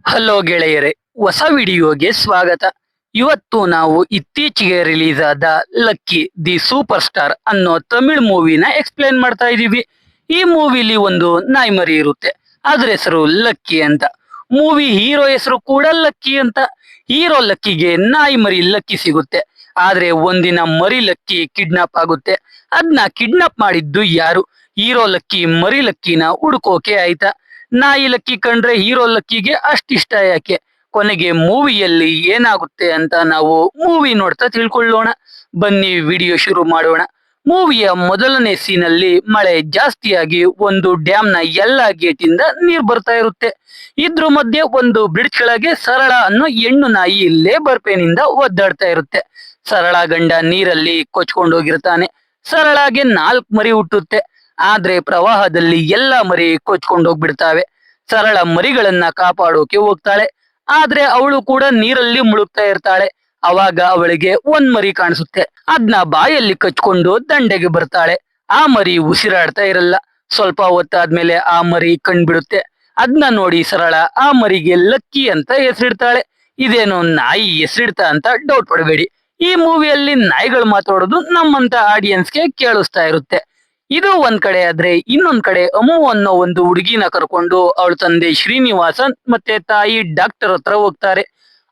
Hello ಗೆಳೆಯರೆ, ಹೊಸ ವಿಡಿಯೋಗೆ ಸ್ವಾಗತ. ಇವತ್ತು ನಾವು ಇತ್ತೀಚೆಗೆ ರಿಲೀಸ್ ಆದ ಲಕ್ಕಿ ದಿ ಸೂಪರ್ ಸ್ಟಾರ್ ಅನ್ನೋ ತಮಿಳ್ ಮೂವಿನ ಎಕ್ಸ್ಪ್ಲೇನ್ ಮಾಡ್ತಾ ಇದೀವಿ. ಈ ಮೂವಿಲಿ ಒಂದು ನಾಯ್ಮರಿ ಇರುತ್ತೆ, ಅದ್ರ ಹೆಸರು ಲಕ್ಕಿ ಅಂತ. ಮೂವಿ ಹೀರೋ ಹೆಸರು ಕೂಡ ಲಕ್ಕಿ ಅಂತ. ಹೀರೋ ಲಕ್ಕಿಗೆ ನಾಯ್ಮರಿ ಲಕ್ಕಿ ಸಿಗುತ್ತೆ. ಆದ್ರೆ ಒಂದಿನ ಮರಿ ಲಕ್ಕಿ ಕಿಡ್ನಾಪ್ ಆಗುತ್ತೆ. ಅದನ್ನ ಕಿಡ್ನಾಪ್ ಮಾಡಿದ್ದು ಯಾರು? ಹೀರೋ ಲಕ್ಕಿ ಮರಿ ಲಕ್ಕಿನ ಹುಡ್ಕೋಕೆ ಆಯ್ತಾ? ನಾಯಿ ಲಕ್ಕಿ ಕಂಡ್ರೆ ಹೀರೋ ಲಕ್ಕಿಗೆ ಅಷ್ಟಿಷ್ಟ ಯಾಕೆ? ಕೊನೆಗೆ ಮೂವಿಯಲ್ಲಿ ಏನಾಗುತ್ತೆ ಅಂತ ನಾವು ಮೂವಿ ನೋಡ್ತಾ ತಿಳ್ಕೊಳ್ಳೋಣ. ಬನ್ನಿ ವಿಡಿಯೋ ಶುರು ಮಾಡೋಣ. ಮೂವಿಯ ಮೊದಲನೇ ಸೀನಲ್ಲಿ ಮಳೆ ಜಾಸ್ತಿಯಾಗಿ ಒಂದು ಡ್ಯಾಮ್ ನ ಎಲ್ಲಾ ಗೇಟ್ ಇಂದ ನೀರ್ ಬರ್ತಾ ಇರುತ್ತೆ. ಇದ್ರ ಮಧ್ಯೆ ಒಂದು ಬ್ರಿಡ್ಜ್ ಕೆಳಗೆ ಸರಳ ಅನ್ನೋ ಹೆಣ್ಣು ನಾಯಿ ಲೇಬರ್ ಪೇನ್ ಇಂದ ಒದ್ದಾಡ್ತಾ ಇರುತ್ತೆ. ಸರಳ ಗಂಡ ನೀರಲ್ಲಿ ಕೊಚ್ಕೊಂಡೋಗಿರ್ತಾನೆ. ಸರಳಾಗೆ 4 ಮರಿ ಹುಟ್ಟುತ್ತೆ. ಆದ್ರೆ ಪ್ರವಾಹದಲ್ಲಿ ಎಲ್ಲಾ ಮರಿ ಕೊಚ್ಕೊಂಡು ಹೋಗ್ಬಿಡ್ತಾವೆ. ಸರಳ ಮರಿಗಳನ್ನ ಕಾಪಾಡೋಕೆ ಹೋಗ್ತಾಳೆ. ಆದ್ರೆ ಅವಳು ಕೂಡ ನೀರಲ್ಲಿ ಮುಳುಗ್ತಾ ಇರ್ತಾಳೆ. ಅವಾಗ ಅವಳಿಗೆ ಒಂದ್ ಮರಿ ಕಾಣಿಸುತ್ತೆ. ಅದ್ನ ಬಾಯಲ್ಲಿ ಕಚ್ಕೊಂಡು ದಂಡೆಗೆ ಬರ್ತಾಳೆ. ಆ ಮರಿ ಉಸಿರಾಡ್ತಾ ಇರಲ್ಲ. ಸ್ವಲ್ಪ ಹೊತ್ತಾದ್ಮೇಲೆ ಆ ಮರಿ ಕಣ್ಬಿಡುತ್ತೆ. ಅದ್ನ ನೋಡಿ ಸರಳ ಆ ಮರಿಗೆ ಲಕ್ಕಿ ಅಂತ ಹೆಸರಿಡ್ತಾಳೆ. ಇದೇನು ನಾಯಿ ಹೆಸರಿಡ್ತಾ ಅಂತ ಡೌಟ್ ಪಡಬೇಡಿ. ಈ ಮೂವಿಯಲ್ಲಿ ನಾಯಿಗಳು ಮಾತಾಡೋದು ನಮ್ಮಂತ ಆಡಿಯನ್ಸ್ಗೆ ಕೇಳಿಸ್ತಾ ಇರುತ್ತೆ. ಇದು ಒಂದ್ ಕಡೆ ಆದ್ರೆ, ಇನ್ನೊಂದ್ ಕಡೆ ಅಮ್ಮು ಅನ್ನೋ ಒಂದು ಹುಡುಗಿನ ಕರ್ಕೊಂಡು ಅವಳ ತಂದೆ ಶ್ರೀನಿವಾಸನ್ ಮತ್ತೆ ತಾಯಿ ಡಾಕ್ಟರ್ ಹತ್ರ ಹೋಗ್ತಾರೆ.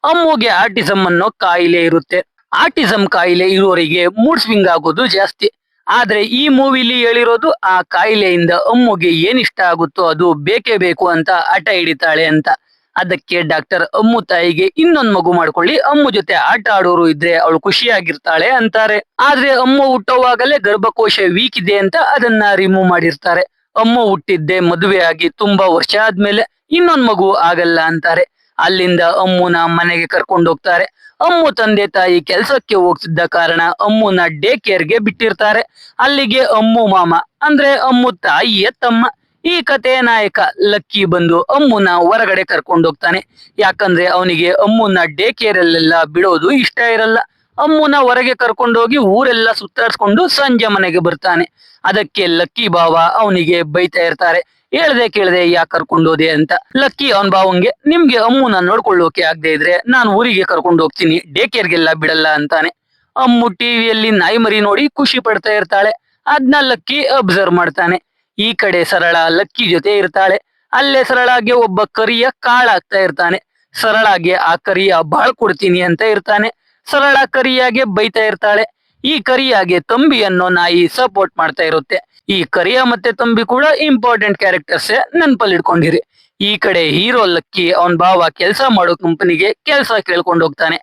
ಅಮ್ಮುಗೆ ಆಟಿಸಂ ಅನ್ನೋ ಕಾಯಿಲೆ ಇರುತ್ತೆ. ಆಟಿಸಂ ಕಾಯಿಲೆ ಇರೋರಿಗೆ ಮೂಡ್ ಸ್ವಿಂಗ್ ಆಗೋದು ಜಾಸ್ತಿ. ಆದ್ರೆ ಈ ಮೂವಿಲಿ ಹೇಳಿರೋದು ಆ ಕಾಯಿಲೆಯಿಂದ ಅಮ್ಮುಗೆ ಏನ್ ಇಷ್ಟ ಆಗುತ್ತೋ ಅದು ಬೇಕೇ ಬೇಕು ಅಂತ ಹಠ ಹಿಡಿತಾಳೆ ಅಂತ. ಅದಕ್ಕೆ ಡಾಕ್ಟರ್ ಅಮ್ಮು ತಾಯಿಗೆ ಇನ್ನೊಂದ್ ಮಗು ಮಾಡ್ಕೊಳ್ಳಿ, ಅಮ್ಮು ಜೊತೆ ಆಟ ಆಡೋರು ಇದ್ರೆ ಅವಳು ಖುಷಿಯಾಗಿರ್ತಾಳೆ ಅಂತಾರೆ. ಆದ್ರೆ ಅಮ್ಮು ಹುಟ್ಟೋವಾಗಲೇ ಗರ್ಭಕೋಶ ವೀಕ್ ಇದೆ ಅಂತ ಅದನ್ನ ರಿಮೂವ್ ಮಾಡಿರ್ತಾರೆ. ಅಮ್ಮು ಹುಟ್ಟಿದ್ದೆ ಮದುವೆ ಆಗಿ ತುಂಬಾ ವರ್ಷ ಆದ್ಮೇಲೆ, ಇನ್ನೊಂದ್ ಮಗು ಆಗಲ್ಲ ಅಂತಾರೆ. ಅಲ್ಲಿಂದ ಅಮ್ಮುನ ಮನೆಗೆ ಕರ್ಕೊಂಡು ಹೋಗ್ತಾರೆ. ಅಮ್ಮು ತಂದೆ ತಾಯಿ ಕೆಲ್ಸಕ್ಕೆ ಹೋಗ್ತಿದ್ದ ಕಾರಣ ಅಮ್ಮುನ ಡೇ ಕೇರ್ಗೆ ಬಿಟ್ಟಿರ್ತಾರೆ. ಅಲ್ಲಿಗೆ ಅಮ್ಮು ಮಾಮ ಅಂದ್ರೆ ಅಮ್ಮು ತಾಯಿಯ ತಮ್ಮ, ಈ ಕಥೆಯ ನಾಯಕ ಲಕ್ಕಿ ಬಂದು ಅಮ್ಮುನ ಹೊರಗಡೆ ಕರ್ಕೊಂಡು ಹೋಗ್ತಾನೆ. ಯಾಕಂದ್ರೆ ಅವನಿಗೆ ಅಮ್ಮುನ ಡೇ ಕೇರ್ ಅಲ್ಲೆಲ್ಲ ಬಿಡೋದು ಇಷ್ಟ ಇರಲ್ಲ. ಅಮ್ಮುನ ಹೊರಗೆ ಕರ್ಕೊಂಡೋಗಿ ಊರೆಲ್ಲ ಸುತ್ತಾಡ್ಸ್ಕೊಂಡು ಸಂಜೆ ಮನೆಗೆ ಬರ್ತಾನೆ. ಅದಕ್ಕೆ ಲಕ್ಕಿ ಬಾವ ಅವನಿಗೆ ಬೈತಾ ಇರ್ತಾರೆ, ಹೇಳ್ದೆ ಕೇಳ್ದೆ ಯಾಕೆ ಕರ್ಕೊಂಡೋದೆ ಅಂತ. ಲಕ್ಕಿ ಅವನ್ ಬಾವಂಗೆ, ನಿಮ್ಗೆ ಅಮ್ಮುನ ನೋಡ್ಕೊಳ್ಳೋಕೆ ಆಗದೆ ಇದ್ರೆ ನಾನು ಊರಿಗೆ ಕರ್ಕೊಂಡು ಹೋಗ್ತೀನಿ, ಡೇ ಕೇರ್ಗೆಲ್ಲ ಬಿಡಲ್ಲ ಅಂತಾನೆ. ಅಮ್ಮು ಟಿವಿಯಲ್ಲಿ ನಾಯಿ ಮರಿ ನೋಡಿ ಖುಷಿ ಪಡ್ತಾ ಇರ್ತಾಳೆ. ಅದ್ನ ಲಕ್ಕಿ ಅಬ್ಸರ್ವ್ ಮಾಡ್ತಾನೆ. ಈ ಕಡೆ ಸರಳ ಲಕ್ಕಿ ಜೊತೆ ಇರ್ತಾಳೆ. ಅಲ್ಲೇ ಸರಳಾಗೆ ಒಬ್ಬ ಕರಿಯ ಕಾಳಾಗ್ತಾ ಇರ್ತಾನೆ. ಸರಳಾಗೆ ಆ ಕರಿಯ ಬಾಳ್ ಕೊಡ್ತೀನಿ ಅಂತ ಇರ್ತಾನೆ. ಸರಳ ಕರಿಯಾಗೆ ಬೈತಾ ಇರ್ತಾಳೆ. ಈ ಕರಿಯಾಗೆ ತಂಬಿ ಅನ್ನೋ ನಾಯಿ ಸಪೋರ್ಟ್ ಮಾಡ್ತಾ ಇರುತ್ತೆ. ಈ ಕರಿಯ ಮತ್ತೆ ತಂಬಿ ಕೂಡ ಇಂಪಾರ್ಟೆಂಟ್ ಕ್ಯಾರೆಕ್ಟರ್ಸ್, ನೆನ್ಪಲ್ಲಿ ಇಟ್ಕೊಂಡಿರಿ. ಈ ಕಡೆ ಹೀರೋ ಲಕ್ಕಿ ಅವನ್ ಬಾವ ಕೆಲಸ ಮಾಡೋ ಕಂಪನಿಗೆ ಕೆಲಸ ಕೇಳ್ಕೊಂಡು ಹೋಗ್ತಾನೆ.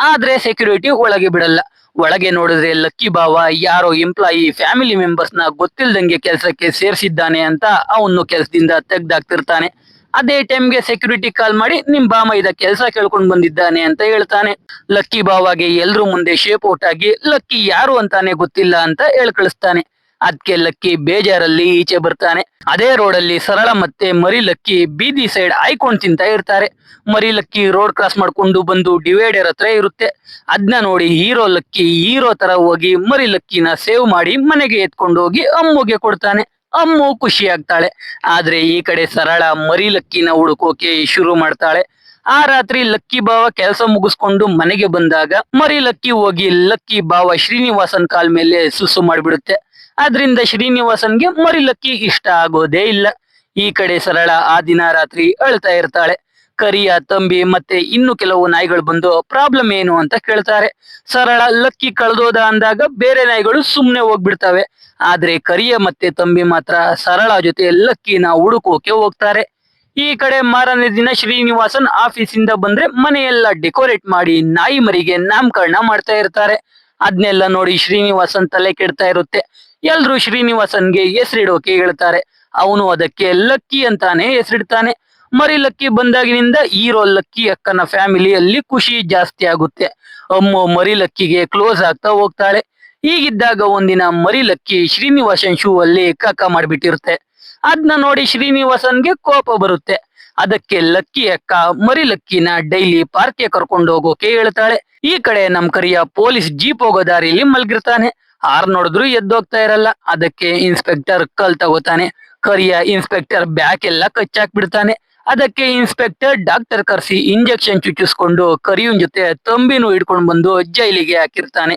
ಆದ್ರೆ ಸೆಕ್ಯೂರಿಟಿ ಒಳಗೆ ಬಿಡಲ್ಲ. ಒಳಗೆ ನೋಡಿದ್ರೆ ಲಕ್ಕಿ ಬಾವ ಯಾರೋ ಎಂಪ್ಲಾಯಿ ಫ್ಯಾಮಿಲಿ ಮೆಂಬರ್ಸ್ ನ ಗೊತ್ತಿಲ್ದಂಗೆ ಕೆಲಸಕ್ಕೆ ಸೇರಿಸಿದ್ದಾನೆ ಅಂತ ಅವನು ಕೆಲಸದಿಂದ ತೆಗ್ದಾಕ್ತಿರ್ತಾನೆ. ಅದೇ ಟೈಮ್ಗೆ ಸೆಕ್ಯೂರಿಟಿ ಕಾಲ್ ಮಾಡಿ ನಿಮ್ ಬಾಮ ಇದ ಕೆಲಸ ಕೇಳ್ಕೊಂಡ್ ಬಂದಿದ್ದಾನೆ ಅಂತ ಹೇಳ್ತಾನೆ. ಲಕ್ಕಿ ಬಾವಾಗೆ ಎಲ್ರು ಮುಂದೆ ಶೇಪ್ ಔಟ್ ಆಗಿ ಲಕ್ಕಿ ಯಾರು ಅಂತಾನೆ ಗೊತ್ತಿಲ್ಲ ಅಂತ ಕಳಿಸ್ತಾನೆ. ಅದಕ್ಕೆ ಲಕ್ಕಿ ಬೇಜಾರಲ್ಲಿ ಈಚೆ ಬರ್ತಾನೆ. ಅದೇ ರೋಡಲ್ಲಿ ಸರಳ ಮತ್ತೆ ಮರಿ ಲಕ್ಕಿ ಬೀದಿ ಸೈಡ್ ಆಯ್ಕೊಂಡ್ ತಿಂತ ಇರ್ತಾರೆ. ಮರಿ ಲಕ್ಕಿ ರೋಡ್ ಕ್ರಾಸ್ ಮಾಡ್ಕೊಂಡು ಬಂದು ಡಿವೈಡರ್ ಹತ್ರ ಇರುತ್ತೆ. ಅದನ್ನ ನೋಡಿ ಹೀರೋ ಲಕ್ಕಿ ಹೀರೋ ತರ ಹೋಗಿ ಮರಿ ಲಕ್ಕಿನ ಸೇವ್ ಮಾಡಿ ಮನೆಗೆ ಎತ್ಕೊಂಡು ಹೋಗಿ ಅಮ್ಮುಗೆ ಕೊಡ್ತಾನೆ. ಅಮ್ಮು ಖುಷಿ ಆಗ್ತಾಳೆ. ಆದ್ರೆ ಈ ಕಡೆ ಸರಳ ಮರಿ ಲಕ್ಕಿನ ಹುಡುಕೋಕೆ ಶುರು ಮಾಡ್ತಾಳೆ. ಆ ರಾತ್ರಿ ಲಕ್ಕಿ ಬಾವ ಕೆಲಸ ಮುಗಿಸ್ಕೊಂಡು ಮನೆಗೆ ಬಂದಾಗ ಮರಿ ಲಕ್ಕಿ ಹೋಗಿ ಲಕ್ಕಿ ಬಾವ ಶ್ರೀನಿವಾಸನ್ ಕಾಲ್ ಮೇಲೆ ಸುಸು ಮಾಡ್ಬಿಡುತ್ತೆ. ಆದ್ರಿಂದ ಶ್ರೀನಿವಾಸನ್ಗೆ ಮರಿ ಲಕ್ಕಿ ಇಷ್ಟ ಆಗೋದೇ ಇಲ್ಲ. ಈ ಕಡೆ ಸರಳ ಆ ದಿನ ರಾತ್ರಿ ಅಳ್ತಾ ಇರ್ತಾಳೆ. ಕರಿಯ ತಂಬಿ ಮತ್ತೆ ಇನ್ನು ಕೆಲವು ನಾಯಿಗಳು ಬಂದು ಪ್ರಾಬ್ಲಮ್ ಏನು ಅಂತ ಕೇಳ್ತಾರೆ. ಸರಳ ಲಕ್ಕಿ ಕಳ್ದೋದ ಅಂದಾಗ ಬೇರೆ ನಾಯಿಗಳು ಸುಮ್ನೆ ಹೋಗ್ಬಿಡ್ತವೆ. ಆದ್ರೆ ಕರಿಯ ಮತ್ತೆ ತಂಬಿ ಮಾತ್ರ ಸರಳ ಜೊತೆ ಲಕ್ಕಿನ ಹುಡುಕೋಕೆ ಹೋಗ್ತಾರೆ. ಈ ಕಡೆ ಮಾರನೇ ದಿನ ಶ್ರೀನಿವಾಸನ್ ಆಫೀಸಿಂದ ಬಂದ್ರೆ ಮನೆಯೆಲ್ಲ ಡೆಕೋರೇಟ್ ಮಾಡಿ ನಾಯಿ ಮರಿಗೆ ನಾಮಕರಣ ಮಾಡ್ತಾ ಇರ್ತಾರೆ. ಅದ್ನೆಲ್ಲ ನೋಡಿ ಶ್ರೀನಿವಾಸನ್ ತಲೆ ಕೆಡ್ತಾ ಇರುತ್ತೆ. ಎಲ್ರು ಶ್ರೀನಿವಾಸನ್ಗೆ ಹೆಸರಿಡೋಕೆ ಹೇಳ್ತಾರೆ. ಅವನು ಅದಕ್ಕೆ ಲಕ್ಕಿ ಅಂತಾನೆ ಹೆಸರಿಡ್ತಾನೆ. ಮರಿ ಲಕ್ಕಿ ಬಂದಾಗಿನಿಂದ ಹೀರೋ ಲಕ್ಕಿ ಅಕ್ಕನ ಫ್ಯಾಮಿಲಿಯಲ್ಲಿ ಖುಷಿ ಜಾಸ್ತಿ ಆಗುತ್ತೆ. ಅಮ್ಮು ಮರಿ ಲಕ್ಕಿಗೆ ಕ್ಲೋಸ್ ಆಗ್ತಾ ಹೋಗ್ತಾಳೆ. ಹೀಗಿದ್ದಾಗ ಒಂದಿನ ಮರಿ ಲಕ್ಕಿ ಶ್ರೀನಿವಾಸನ್ ಶೂ ಅಲ್ಲಿ ಕಾಕ ಮಾಡ್ಬಿಟ್ಟಿರುತ್ತೆ. ಅದನ್ನ ನೋಡಿ ಶ್ರೀನಿವಾಸನ್ಗೆ ಕೋಪ ಬರುತ್ತೆ. ಅದಕ್ಕೆ ಲಕ್ಕಿ ಅಕ್ಕ ಮರಿ ಲಕ್ಕಿನ ಡೈಲಿ ಪಾರ್ಕ್ಗೆ ಕರ್ಕೊಂಡು ಹೋಗೋಕೆ ಹೇಳ್ತಾಳೆ. ಈ ಕಡೆ ನಮ್ ಕರಿಯ ಪೊಲೀಸ್ ಜೀಪ್ ಹೋಗೋ ದಾರಿಯಲ್ಲಿ ಮಲ್ಗಿರ್ತಾನೆ. ಹಾರ್ ನೋಡಿದ್ರು ಎದ್ದೋಗ್ತಾ ಇರಲ್ಲ. ಅದಕ್ಕೆ ಇನ್ಸ್ಪೆಕ್ಟರ್ ಕಲ್ ತಗೋತಾನೆ. ಕರಿಯ ಇನ್ಸ್ಪೆಕ್ಟರ್ ಬ್ಯಾಕ್ ಎಲ್ಲ ಕಚ್ಚಾಕ್ಬಿಡ್ತಾನೆ. ಅದಕ್ಕೆ ಇನ್ಸ್ಪೆಕ್ಟರ್ ಡಾಕ್ಟರ್ ಕರೆಸಿ ಇಂಜೆಕ್ಷನ್ ಚುಚ್ಚಿಸ್ಕೊಂಡು ಕರಿಯುನ್ ಜೊತೆ ತಂಬಿನೂ ಹಿಡ್ಕೊಂಡು ಬಂದು ಜೈಲಿಗೆ ಹಾಕಿರ್ತಾನೆ.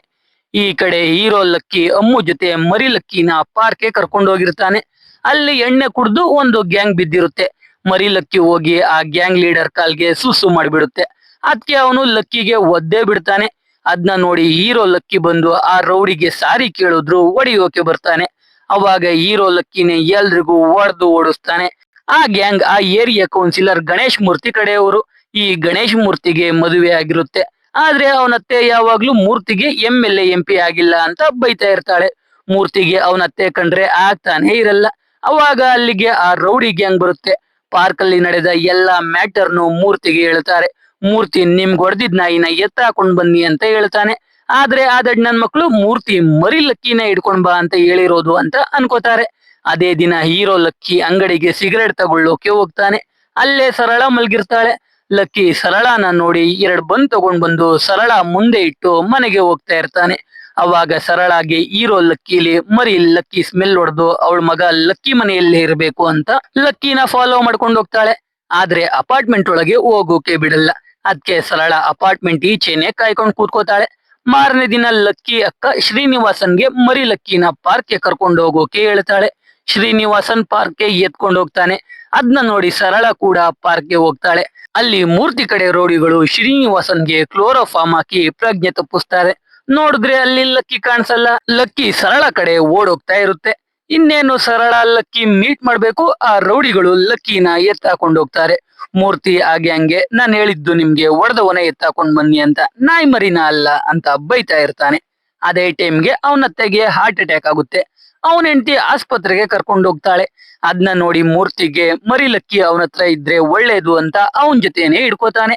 ಈ ಕಡೆ ಹೀರೋ ಲಕ್ಕಿ ಅಮ್ಮು ಜೊತೆ ಮರಿ ಲಕ್ಕಿನ ಪಾರ್ಕ್ಗೆ ಕರ್ಕೊಂಡು ಹೋಗಿರ್ತಾನೆ. ಅಲ್ಲಿ ಎಣ್ಣೆ ಕುಡ್ದು ಒಂದು ಗ್ಯಾಂಗ್ ಬಿದ್ದಿರುತ್ತೆ. ಮರಿ ಲಕ್ಕಿ ಹೋಗಿ ಆ ಗ್ಯಾಂಗ್ ಲೀಡರ್ ಕಾಲ್ಗೆ ಸುಸು ಮಾಡಿಬಿಡುತ್ತೆ. ಅದಕ್ಕೆ ಅವನು ಲಕ್ಕಿಗೆ ಒದ್ದೇ ಬಿಡ್ತಾನೆ. ಅದನ್ನ ನೋಡಿ ಹೀರೋ ಲಕ್ಕಿ ಬಂದು ಆ ರೌಡಿಗೆ ಸಾರಿ ಕೇಳಿದ್ರು ಹೊಡಿಯೋಕೆ ಬರ್ತಾನೆ. ಅವಾಗ ಹೀರೋ ಲಕ್ಕಿನೇ ಎಲ್ರಿಗೂ ಹೊಡೆದು ಓಡಿಸ್ತಾನೆ. ಆ ಗ್ಯಾಂಗ್ ಆ ಏರಿಯಾ ಕೌನ್ಸಿಲರ್ ಗಣೇಶ್ ಮೂರ್ತಿ ಕಡೆಯವರು. ಈ ಗಣೇಶ್ ಮೂರ್ತಿಗೆ ಮದುವೆ ಆಗಿರುತ್ತೆ. ಆದ್ರೆ ಅವನತ್ತೆ ಯಾವಾಗ್ಲೂ ಮೂರ್ತಿಗೆ MLA MP ಆಗಿಲ್ಲ ಅಂತ ಬೈತಾ ಇರ್ತಾಳೆ. ಮೂರ್ತಿಗೆ ಅವನತ್ತೆ ಕಂಡ್ರೆ ಆಗ್ತಾನೆ ಇರಲ್ಲ. ಅವಾಗ ಅಲ್ಲಿಗೆ ಆ ರೌಡಿ ಗ್ಯಾಂಗ್ ಬರುತ್ತೆ. ಪಾರ್ಕ್ ಅಲ್ಲಿ ನಡೆದ ಎಲ್ಲಾ ಮ್ಯಾಟರ್ನು ಮೂರ್ತಿಗೆ ಹೇಳ್ತಾರೆ. ಮೂರ್ತಿ ನಿಮ್ಗೆ ಹೊಡೆದಿದ್ ನಾಯಿನ ಎತ್ತಾಕೊಂಡ್ ಬನ್ನಿ ಅಂತ ಹೇಳ್ತಾನೆ. ಆದ್ರೆ ಆ ದಡ್ಡನ್ ಮಕ್ಳು ಮೂರ್ತಿ ಮರಿ ಲಕ್ಕಿನ ಹಿಡ್ಕೊಂಡ್ ಬಾ ಅಂತ ಹೇಳಿರೋದು ಅಂತ ಅನ್ಕೋತಾರೆ. ಅದೇ ದಿನ ಹೀರೋ ಲಕ್ಕಿ ಅಂಗಡಿಗೆ ಸಿಗರೇಟ್ ತಗೊಳ್ಳೋಕೆ ಹೋಗ್ತಾನೆ. ಅಲ್ಲೇ ಸರಳ ಮಲ್ಗಿರ್ತಾಳೆ. ಲಕ್ಕಿ ಸರಳನ ನೋಡಿ 2 ಬನ್ ತಗೊಂಡ್ ಬಂದು ಸರಳ ಮುಂದೆ ಇಟ್ಟು ಮನೆಗೆ ಹೋಗ್ತಾ ಇರ್ತಾನೆ. ಅವಾಗ ಸರಳಾಗಿ ಹೀರೋ ಲಕ್ಕಿಲಿ ಮರಿ ಲಕ್ಕಿ ಸ್ಮೆಲ್ ಹೊಡೆದು ಅವಳ ಮಗ ಲಕ್ಕಿ ಮನೆಯಲ್ಲೇ ಇರಬೇಕು ಅಂತ ಲಕ್ಕಿನ ಫಾಲೋ ಮಾಡ್ಕೊಂಡು ಹೋಗ್ತಾಳೆ. ಆದ್ರೆ ಅಪಾರ್ಟ್ಮೆಂಟ್ ಒಳಗೆ ಹೋಗೋಕೆ ಬಿಡಲ್ಲ. ಅದಕ್ಕೆ ಸರಳ ಅಪಾರ್ಟ್ಮೆಂಟ್ ಈಚೆನೆ ಕಾಯ್ಕೊಂಡು ಕೂತ್ಕೋತಾಳೆ. ಮಾರನೇ ದಿನ ಲಕ್ಕಿ ಅಕ್ಕ ಶ್ರೀನಿವಾಸನ್ಗೆ ಮರಿ ಲಕ್ಕಿನ ಪಾರ್ಕ್ಗೆ ಕರ್ಕೊಂಡು ಹೋಗೋಕೆ ಹೇಳ್ತಾಳೆ. ಶ್ರೀನಿವಾಸನ್ ಪಾರ್ಕ್ಗೆ ಎತ್ಕೊಂಡು ಹೋಗ್ತಾನೆ. ಅದನ್ನ ನೋಡಿ ಸರಳ ಕೂಡ ಪಾರ್ಕ್ಗೆ ಹೋಗ್ತಾಳೆ. ಅಲ್ಲಿ ಮೂರ್ತಿ ಕಡೆ ರೋಡಿಗಳು ಶ್ರೀನಿವಾಸನ್ಗೆ ಕ್ಲೋರೋಫಾರ್ಮ್ ಹಾಕಿ ಪ್ರಜ್ಞೆ ತಪ್ಪಿಸ್ತಾರೆ. ನೋಡಿದ್ರೆ ಅಲ್ಲಿ ಲಕ್ಕಿ ಕಾಣಿಸಲ್ಲ. ಲಕ್ಕಿ ಸರಳ ಕಡೆ ಓಡೋಗ್ತಾ ಇರುತ್ತೆ. ಇನ್ನೇನು ಸರಳ ಲಕ್ಕಿ ಮೀಟ್ ಮಾಡ್ಬೇಕು. ಆ ರೌಡಿಗಳು ಲಕ್ಕಿನ ಎತ್ತಾಕೊಂಡು ಹೋಗ್ತಾರೆ. ಮೂರ್ತಿ ಹಾಗೆ ಹಂಗೆ ನಾನು ಹೇಳಿದ್ದು ನಿಮ್ಗೆ ಹೊಡೆದವನೇ ಎತ್ತಾಕೊಂಡ್ ಬನ್ನಿ ಅಂತ, ನಾಯಿ ಮರಿನ ಅಲ್ಲ ಅಂತ ಬೈತಾ ಇರ್ತಾನೆ. ಅದೇ ಟೈಮ್ಗೆ ಅವನತ್ತೆಗೆ ಹಾರ್ಟ್ ಅಟ್ಯಾಕ್ ಆಗುತ್ತೆ. ಅವನ ಹೆಂಡತಿ ಆಸ್ಪತ್ರೆಗೆ ಕರ್ಕೊಂಡು ಹೋಗ್ತಾಳೆ. ಅದನ್ನ ನೋಡಿ ಮೂರ್ತಿಗೆ ಮರಿ ಲಕ್ಕಿ ಅವನ ಹತ್ರ ಇದ್ರೆ ಒಳ್ಳೇದು ಅಂತ ಅವನ್ ಜೊತೆನೆ ಹಿಡ್ಕೋತಾನೆ.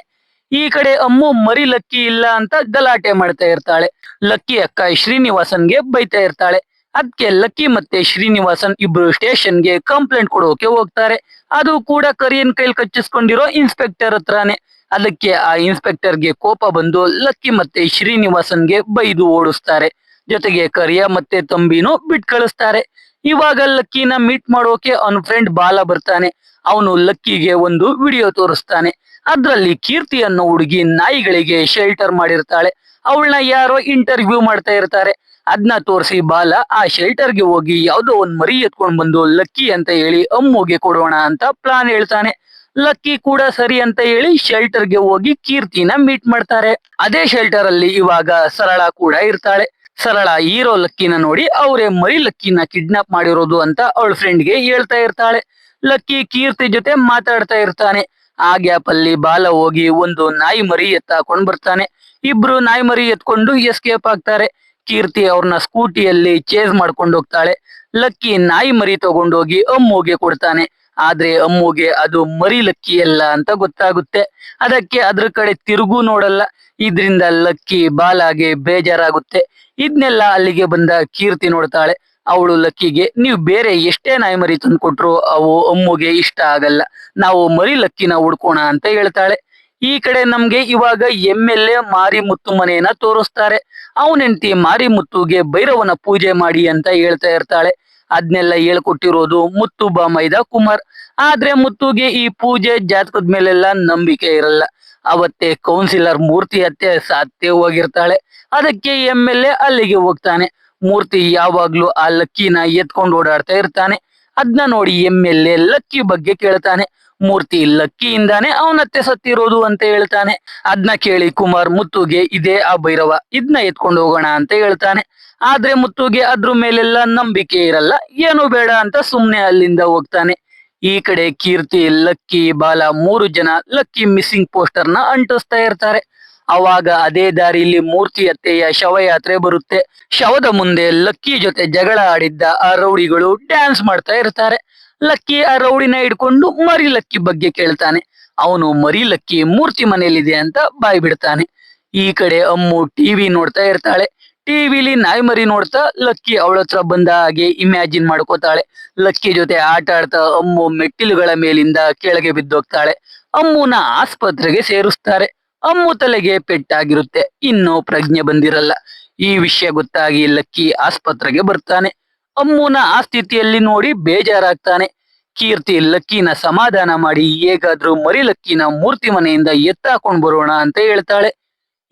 ಈ ಕಡೆ ಅಮ್ಮು ಮರಿ ಲಕ್ಕಿ ಇಲ್ಲ ಅಂತ ಗಲಾಟೆ ಮಾಡ್ತಾ ಇರ್ತಾಳೆ. ಲಕ್ಕಿ ಅಕ್ಕ ಶ್ರೀನಿವಾಸನ್ಗೆ ಬೈತಾ ಇರ್ತಾಳೆ. ಅದಕ್ಕೆ ಲಕ್ಕಿ ಮತ್ತೆ ಶ್ರೀನಿವಾಸನ್ ಇಬ್ರು ಸ್ಟೇಷನ್ಗೆ ಕಂಪ್ಲೇಂಟ್ ಕೊಡೋಕೆ ಹೋಗ್ತಾರೆ. ಅದು ಕೂಡ ಕರಿಯನ್ ಕೈಲಿ ಕಚ್ಚಿಸ್ಕೊಂಡಿರೋ ಇನ್ಸ್ಪೆಕ್ಟರ್ ಹತ್ರನೇ. ಅದಕ್ಕೆ ಆ ಇನ್ಸ್ಪೆಕ್ಟರ್ಗೆ ಕೋಪ ಬಂದು ಲಕ್ಕಿ ಮತ್ತೆ ಶ್ರೀನಿವಾಸನ್ಗೆ ಬೈದು ಓಡಿಸ್ತಾರೆ. ಜೊತೆಗೆ ಕರಿಯ ಮತ್ತೆ ತಂಬಿನೂ ಬಿಟ್ ಕಳಿಸ್ತಾರೆ. ಇವಾಗ ಲಕ್ಕಿನ ಮೀಟ್ ಮಾಡೋಕೆ ಅವನ ಫ್ರೆಂಡ್ ಬಾಲ ಬರ್ತಾನೆ. ಅವನು ಲಕ್ಕಿಗೆ ಒಂದು ವಿಡಿಯೋ ತೋರಿಸ್ತಾನೆ. ಅದ್ರಲ್ಲಿ ಕೀರ್ತಿ ಅನ್ನೋ ಹುಡುಗಿ ನಾಯಿಗಳಿಗೆ ಶೆಲ್ಟರ್ ಮಾಡಿರ್ತಾಳೆ. ಅವಳನ್ನ ಯಾರೋ ಇಂಟರ್ವ್ಯೂ ಮಾಡ್ತಾ ಇರ್ತಾರೆ. ಅದನ್ನ ತೋರಿಸಿ ಬಾಲ ಆ ಶೆಲ್ಟರ್ಗೆ ಹೋಗಿ ಯಾವ್ದೋ ಒಂದ್ ಮರಿ ಎತ್ಕೊಂಡ್ ಬಂದು ಲಕ್ಕಿ ಅಂತ ಹೇಳಿ ಅಮ್ಮುಗೆ ಕೊಡೋಣ ಅಂತ ಪ್ಲಾನ್ ಹೇಳ್ತಾನೆ. ಲಕ್ಕಿ ಕೂಡ ಸರಿ ಅಂತ ಹೇಳಿ ಶೆಲ್ಟರ್ಗೆ ಹೋಗಿ ಕೀರ್ತಿನ ಮೀಟ್ ಮಾಡ್ತಾರೆ. ಅದೇ ಶೆಲ್ಟರ್ ಅಲ್ಲಿ ಇವಾಗ ಸರಳ ಕೂಡ ಇರ್ತಾಳೆ. ಸರಳ ಹೀರೋ ಲಕ್ಕಿನ ನೋಡಿ ಅವರೇ ಮರಿ ಲಕ್ಕಿನ ಕಿಡ್ನಾಪ್ ಮಾಡಿರೋದು ಅಂತ ಅವಳ ಫ್ರೆಂಡ್ಗೆ ಹೇಳ್ತಾ ಇರ್ತಾಳೆ. ಲಕ್ಕಿ ಕೀರ್ತಿ ಜೊತೆ ಮಾತಾಡ್ತಾ ಇರ್ತಾನೆ. ಆ ಗ್ಯಾಪ್ ಅಲ್ಲಿ ಬಾಲ ಹೋಗಿ ಒಂದು ನಾಯಿ ಮರಿ ಎತ್ತಾಕೊಂಡ್ ಬರ್ತಾನೆ. ಇಬ್ರು ನಾಯಿ ಮರಿ ಎತ್ಕೊಂಡು ಎಸ್ಕೇಪ್ ಆಗ್ತಾರೆ. ಕೀರ್ತಿ ಅವ್ರನ್ನ ಸ್ಕೂಟಿಯಲ್ಲಿ ಚೇಸ್ ಮಾಡ್ಕೊಂಡು ಹೋಗ್ತಾಳೆ. ಲಕ್ಕಿ ನಾಯಿ ಮರಿ ತಗೊಂಡೋಗಿ ಅಮ್ಮುಗೆ ಕೊಡ್ತಾನೆ. ಆದ್ರೆ ಅಮ್ಮುಗೆ ಅದು ಮರಿ ಲಕ್ಕಿ ಅಲ್ಲ ಅಂತ ಗೊತ್ತಾಗುತ್ತೆ. ಅದಕ್ಕೆ ಅದ್ರ ಕಡೆ ತಿರುಗೂ ನೋಡಲ್ಲ. ಇದ್ರಿಂದ ಲಕ್ಕಿ ಬಾಲಾಗೆ ಬೇಜಾರಾಗುತ್ತೆ. ಇದನ್ನೆಲ್ಲ ಅಲ್ಲಿಗೆ ಬಂದ ಕೀರ್ತಿ ನೋಡ್ತಾಳೆ. ಅವಳು ಲಕ್ಕಿಗೆ ನೀವು ಬೇರೆ ಎಷ್ಟೇ ನಾಯಿ ಮರಿ ತಂದು ಕೊಟ್ರು ಅವು ಅಮ್ಮುಗೆ ಇಷ್ಟ ಆಗಲ್ಲ, ನಾವು ಮರಿ ಲಕ್ಕಿನ ಹುಡ್ಕೋಣ ಅಂತ ಹೇಳ್ತಾಳೆ. ಈ ಕಡೆ ನಮ್ಗೆ ಇವಾಗ MLA ಮಾರಿಮುತ್ತು ಮನೆಯನ್ನ ತೋರಿಸ್ತಾರೆ. ಅವನ ಹೆಂಡತಿ ಮಾರಿಮುತ್ತುಗೆ ಭೈರವನ ಪೂಜೆ ಮಾಡಿ ಅಂತ ಹೇಳ್ತಾ ಇರ್ತಾಳೆ. ಅದ್ನೆಲ್ಲ ಹೇಳ್ಕೊಟ್ಟಿರೋದು ಮುತ್ತು ಬಾಮೈದ ಕುಮಾರ್. ಆದ್ರೆ ಮುತ್ತುಗೆ ಈ ಪೂಜೆ ಜಾತಕದ ಮೇಲೆಲ್ಲ ನಂಬಿಕೆ ಇರಲ್ಲ. ಅವತ್ತೇ ಕೌನ್ಸಿಲರ್ ಮೂರ್ತಿ ಅತ್ತೆ ಸಾತ್ತೇ ಹೋಗಿರ್ತಾಳೆ. ಅದಕ್ಕೆ MLA ಅಲ್ಲಿಗೆ ಹೋಗ್ತಾನೆ. ಮೂರ್ತಿ ಯಾವಾಗ್ಲೂ ಆ ಲಕ್ಕಿನ ಎತ್ಕೊಂಡು ಓಡಾಡ್ತಾ ಇರ್ತಾನೆ. ಅದನ್ನ ನೋಡಿ MLA ಲಕ್ಕಿ ಬಗ್ಗೆ ಕೇಳ್ತಾನೆ. ಮೂರ್ತಿ ಲಕ್ಕಿಯಿಂದಾನೆ ಅವನತ್ತೆ ಸತ್ತಿರೋದು ಅಂತ ಹೇಳ್ತಾನೆ. ಅದನ್ನ ಕೇಳಿ ಕುಮಾರ್ ಮುತ್ತುಗೆ ಇದೇ ಆ ಭೈರವ, ಇದನ್ನ ಎತ್ಕೊಂಡು ಹೋಗೋಣ ಅಂತ ಹೇಳ್ತಾನೆ. ಆದ್ರೆ ಮುತ್ತುಗೆ ಅದ್ರ ಮೇಲೆಲ್ಲ ನಂಬಿಕೆ ಇರಲ್ಲ. ಏನು ಬೇಡ ಅಂತ ಸುಮ್ನೆ ಅಲ್ಲಿಂದ ಹೋಗ್ತಾನೆ. ಈ ಕಡೆ ಕೀರ್ತಿ, ಲಕ್ಕಿ, ಬಾಲ 3 ಜನ ಲಕ್ಕಿ ಮಿಸ್ಸಿಂಗ್ ಪೋಸ್ಟರ್ ನ ಅಂಟಿಸ್ತಾ ಇರ್ತಾರೆ. ಅವಾಗ ಅದೇ ದಾರಿಲಿ ಮೂರ್ತಿ ಅತ್ತೆಯ ಶವಯಾತ್ರೆ ಬರುತ್ತೆ. ಶವದ ಮುಂದೆ ಲಕ್ಕಿ ಜೊತೆ ಜಗಳ ಆಡಿದ್ದ ಆ ರೌಡಿಗಳು ಡ್ಯಾನ್ಸ್ ಮಾಡ್ತಾ ಇರ್ತಾರೆ. ಲಕ್ಕಿ ಆ ರೌಡಿನ ಹಿಡ್ಕೊಂಡು ಮರಿ ಲಕ್ಕಿ ಬಗ್ಗೆ ಕೇಳ್ತಾನೆ. ಅವನು ಮರಿ ಲಕ್ಕಿ ಮೂರ್ತಿ ಮನೆಯಲ್ಲಿದೆ ಅಂತ ಬಾಯ್ ಬಿಡ್ತಾನೆ. ಈ ಕಡೆ ಅಮ್ಮು ಟಿವಿ ನೋಡ್ತಾ ಇರ್ತಾಳೆ. ಟಿವಿಲಿ ನಾಯಿ ಮರಿ ನೋಡ್ತಾ ಲಕ್ಕಿ ಅವಳ ಹತ್ರ ಬಂದ ಹಾಗೆ ಇಮ್ಯಾಜಿನ್ ಮಾಡ್ಕೋತಾಳೆ. ಲಕ್ಕಿ ಜೊತೆ ಆಟ ಆಡ್ತಾ ಅಮ್ಮು ಮೆಟ್ಟಿಲುಗಳ ಮೇಲಿಂದ ಕೆಳಗೆ ಬಿದ್ದೋಗ್ತಾಳೆ. ಅಮ್ಮುನ ಆಸ್ಪತ್ರೆಗೆ ಸೇರಿಸ್ತಾರೆ. ಅಮ್ಮು ತಲೆಗೆ ಪೆಟ್ಟಾಗಿರುತ್ತೆ. ಇನ್ನೂ ಪ್ರಜ್ಞೆ ಬಂದಿರಲ್ಲ. ಈ ವಿಷಯ ಗೊತ್ತಾಗಿ ಲಕ್ಕಿ ಆಸ್ಪತ್ರೆಗೆ ಬರ್ತಾನೆ. ಅಮ್ಮುನ ಆ ಸ್ಥಿತಿಯಲ್ಲಿ ನೋಡಿ ಬೇಜಾರಾಗ್ತಾನೆ. ಕೀರ್ತಿ ಲಕ್ಕಿನ ಸಮಾಧಾನ ಮಾಡಿ ಹೇಗಾದ್ರೂ ಮರಿ ಲಕ್ಕಿನ ಮೂರ್ತಿ ಮನೆಯಿಂದ ಎತ್ತಾಕೊಂಡ್ ಬರೋಣ ಅಂತ ಹೇಳ್ತಾಳೆ.